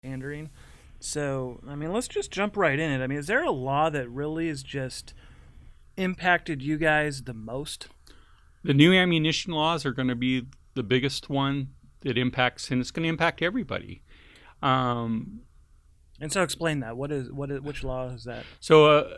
pandering. So, I mean, let's just jump right in it. I mean, is there a law that really has just impacted you guys the most? The new ammunition laws are going to be the biggest one that impacts, and it's going to impact everybody. Um, And so, explain that. Which law is that? so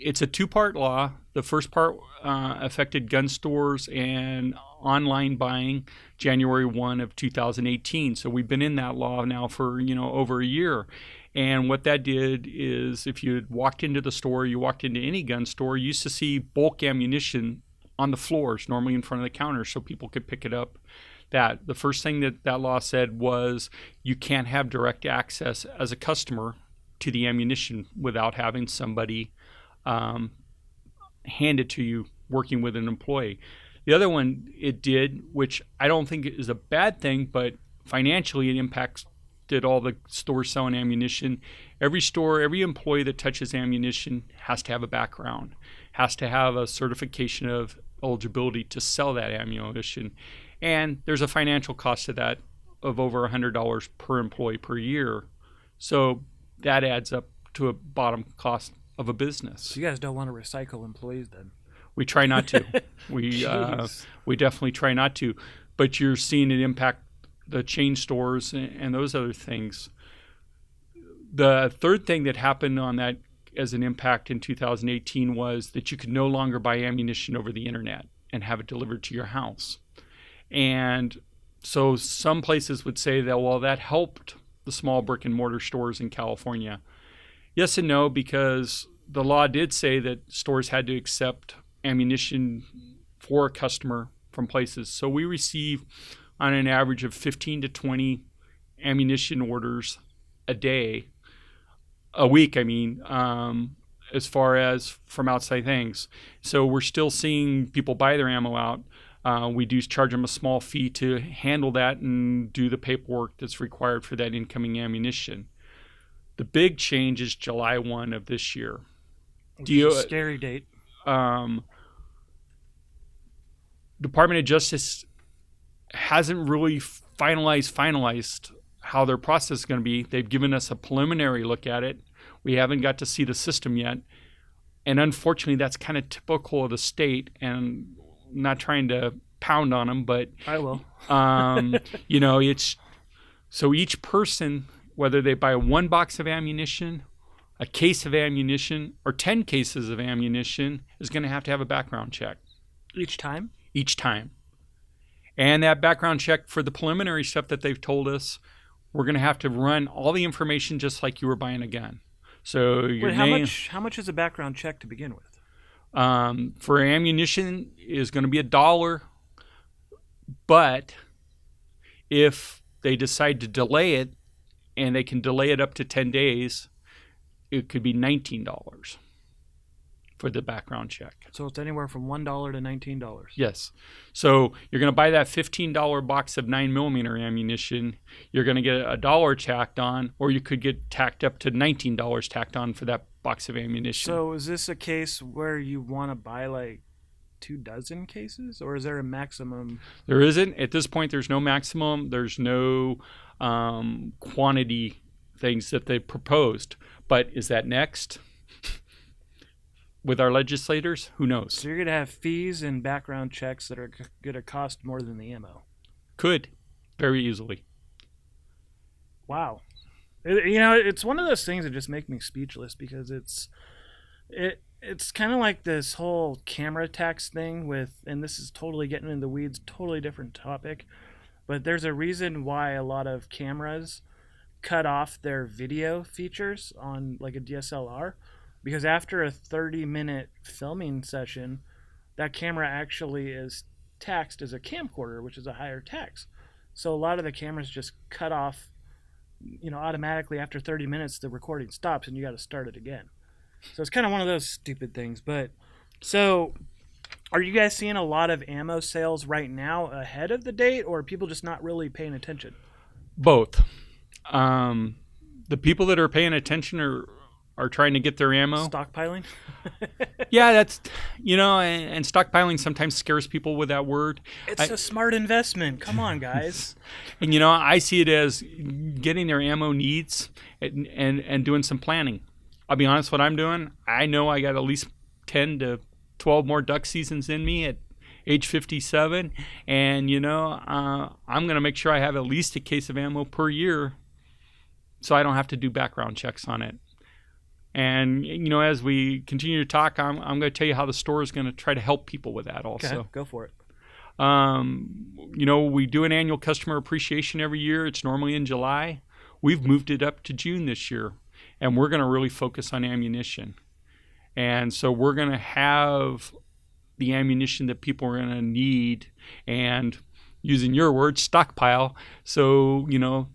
it's a two-part law. The first part affected gun stores and online buying January 1 of 2018. So we've been in that law now for, over a year. And what that did is if you walked into the store, you walked into any gun store, you used to see bulk ammunition on the floors, normally in front of the counter, so people could pick it up. That the first thing that law said was you can't have direct access as a customer to the ammunition without having somebody hand it to you working with an employee. The other one it did, which I don't think is a bad thing, but financially it impacted all the stores selling ammunition. Every store, every employee that touches ammunition has to have a background, has to have a certification of eligibility to sell that ammunition. And there's a financial cost to that of over $100 per employee per year. So that adds up to a bottom cost of a business. So you guys don't want to recycle employees then? We try not to. We definitely try not to. But you're seeing it impact the chain stores and those other things. The third thing that happened on that as an impact in 2018 was that you could no longer buy ammunition over the internet and have it delivered to your house. And so some places would say that, well, that helped the small brick and mortar stores in California. Yes and no, because the law did say that stores had to accept ammunition for a customer from places. So we receive on an average of 15 to 20 ammunition orders a week, as far as from outside things. So we're still seeing people buy their ammo out. We do charge them a small fee to handle that and do the paperwork that's required for that incoming ammunition. The big change is July 1 of this year. Scary date. Department of Justice hasn't really finalized how their process is going to be. They've given us a preliminary look at it. We haven't got to see the system yet. And unfortunately, that's kind of typical of the state. And I'm not trying to pound on them, but I will. It's so each person, whether they buy one box of ammunition, a case of ammunition, or 10 cases of ammunition, is going to have a background check. Each time? Each time. And that background check for the preliminary stuff that they've told us, we're going to have to run all the information just like you were buying a gun. So your name, how much is a background check to begin with? for ammunition is going to be $1, but if they decide to delay it, and they can delay it up to 10 days, it could be $19 for the background check. So it's anywhere from $1 to $19. Yes. So you're going to buy that $15 box of 9mm ammunition. You're going to get $1 tacked on, or you could get tacked up to $19 tacked on for that box of ammunition. So is this a case where you want to buy like 24 cases, or is there a maximum? There isn't. At this point, there's no maximum. There's no quantity things that they proposed. But is that next? With our legislators, who knows? So you're going to have fees and background checks that are going to cost more than the ammo. Could, very easily. Wow. It's one of those things that just make me speechless, because it's kind of like this whole camera tax thing with, and this is totally getting in the weeds, totally different topic, but there's a reason why a lot of cameras cut off their video features on like a DSLR, because after a 30-minute filming session, that camera actually is taxed as a camcorder, which is a higher tax. So a lot of the cameras just cut off, automatically after 30 minutes, the recording stops and you got to start it again. So it's kind of one of those stupid things. But so are you guys seeing a lot of ammo sales right now ahead of the date, or are people just not really paying attention? Both. The people that are paying attention are trying to get their ammo. Stockpiling? Yeah, that's, and stockpiling sometimes scares people with that word. It's a smart investment. Come on, guys. And, I see it as getting their ammo needs and doing some planning. I'll be honest, what I'm doing, I know I got at least 10 to 12 more duck seasons in me at age 57. And, I'm going to make sure I have at least a case of ammo per year so I don't have to do background checks on it. And, as we continue to talk, I'm going to tell you how the store is going to try to help people with that also. Okay, go for it. We do an annual customer appreciation every year. It's normally in July. We've moved it up to June this year, and we're going to really focus on ammunition. And so we're going to have the ammunition that people are going to need and, using your word, stockpile, so,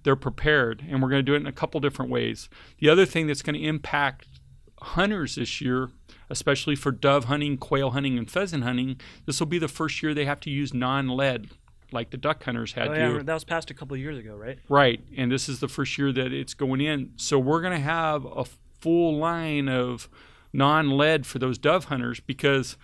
they're prepared. And we're going to do it in a couple different ways. The other thing that's going to impact hunters this year, especially for dove hunting, quail hunting, and pheasant hunting, this will be the first year they have to use non-lead like the duck hunters had to. That was passed a couple of years ago, right? Right. And this is the first year that it's going in. So we're going to have a full line of non-lead for those dove hunters, because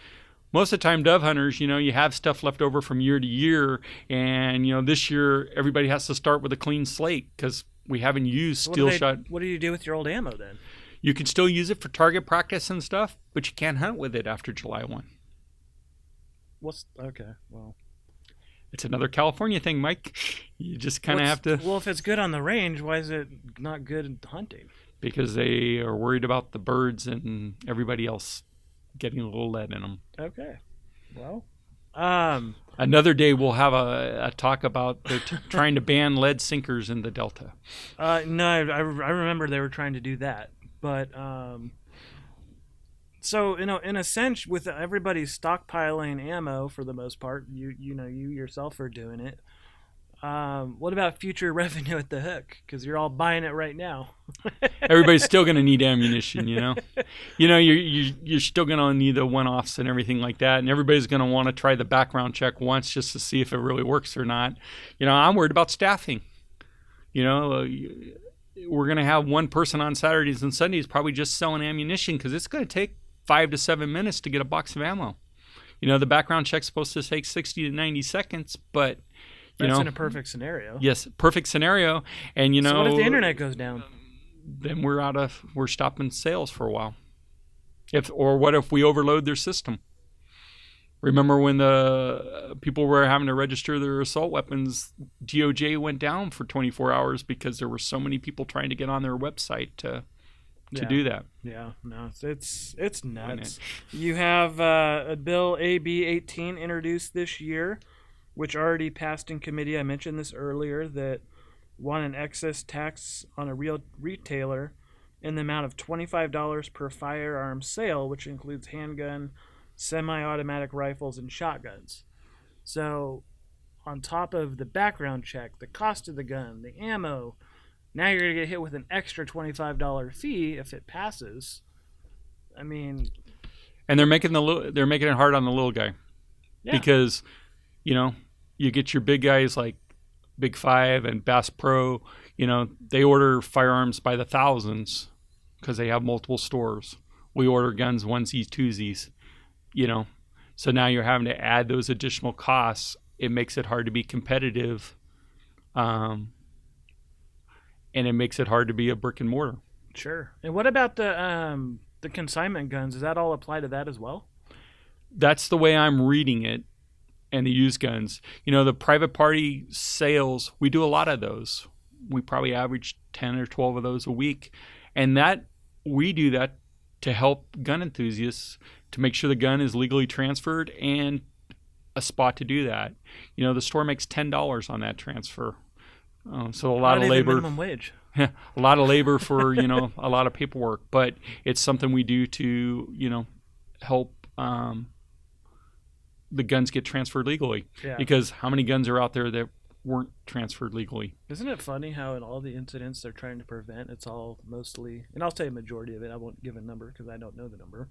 most of the time, dove hunters, you have stuff left over from year to year. And, this year, everybody has to start with a clean slate because we haven't used steel shot. What do you do with your old ammo then? You can still use it for target practice and stuff, but you can't hunt with it after July 1. Okay, well. It's another California thing, Mike. You just kind of have to. Well, if it's good on the range, why is it not good in hunting? Because they are worried about the birds and everybody else getting a little lead in them. Okay. Well, another day we'll have a talk about trying to ban lead sinkers in the Delta. No, I remember they were trying to do that, but so in a sense, with everybody stockpiling ammo for the most part, you yourself are doing it. What about future revenue at the hook? Because you're all buying it right now. Everybody's still going to need ammunition, You're still going to need the one-offs and everything like that, and everybody's going to want to try the background check once just to see if it really works or not. I'm worried about staffing. We're going to have one person on Saturdays and Sundays probably just selling ammunition because it's going to take 5 to 7 minutes to get a box of ammo. The background check's supposed to take 60 to 90 seconds, but that's in a perfect scenario. Yes, perfect scenario. And so what if the internet goes down? Then we're stopping sales for a while. What if we overload their system? Remember when the people were having to register their assault weapons, DOJ went down for 24 hours because there were so many people trying to get on their website to do that. Yeah, no, it's nuts. You have a bill AB 18 introduced this year, which already passed in committee. I mentioned this earlier, that won an excess tax on a real retailer in the amount of $25 per firearm sale, which includes handgun, semi-automatic rifles, and shotguns. So on top of the background check, the cost of the gun, the ammo, now you're going to get hit with an extra $25 fee if it passes. I mean... And they're making it hard on the little guy. Yeah. Because, you get your big guys like Big Five and Bass Pro, they order firearms by the thousands because they have multiple stores. We order guns onesies, twosies, So now you're having to add those additional costs. It makes it hard to be competitive, and it makes it hard to be a brick and mortar. Sure. And what about the consignment guns? Does that all apply to that as well? That's the way I'm reading it. And the used guns. The private party sales, we do a lot of those. We probably average 10 or 12 of those a week. And we do that to help gun enthusiasts to make sure the gun is legally transferred and a spot to do that. The store makes $10 on that transfer. So a lot of labor. Minimum wage. A lot of labor for, a lot of paperwork. But it's something we do to, help the guns get transferred legally. Yeah. Because how many guns are out there that weren't transferred legally? Isn't it funny how in all the incidents they're trying to prevent, it's all mostly, and I'll say a majority of it, I won't give a number because I don't know the number,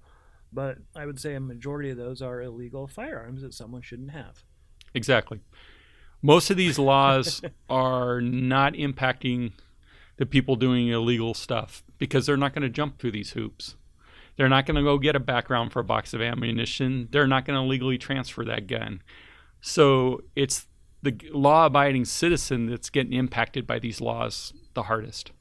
but I would say a majority of those are illegal firearms that someone shouldn't have. Exactly. Most of these laws are not impacting the people doing illegal stuff, because they're not going to jump through these hoops. They're not going to go get a background for a box of ammunition. They're not going to legally transfer that gun. So it's the law-abiding citizen that's getting impacted by these laws the hardest.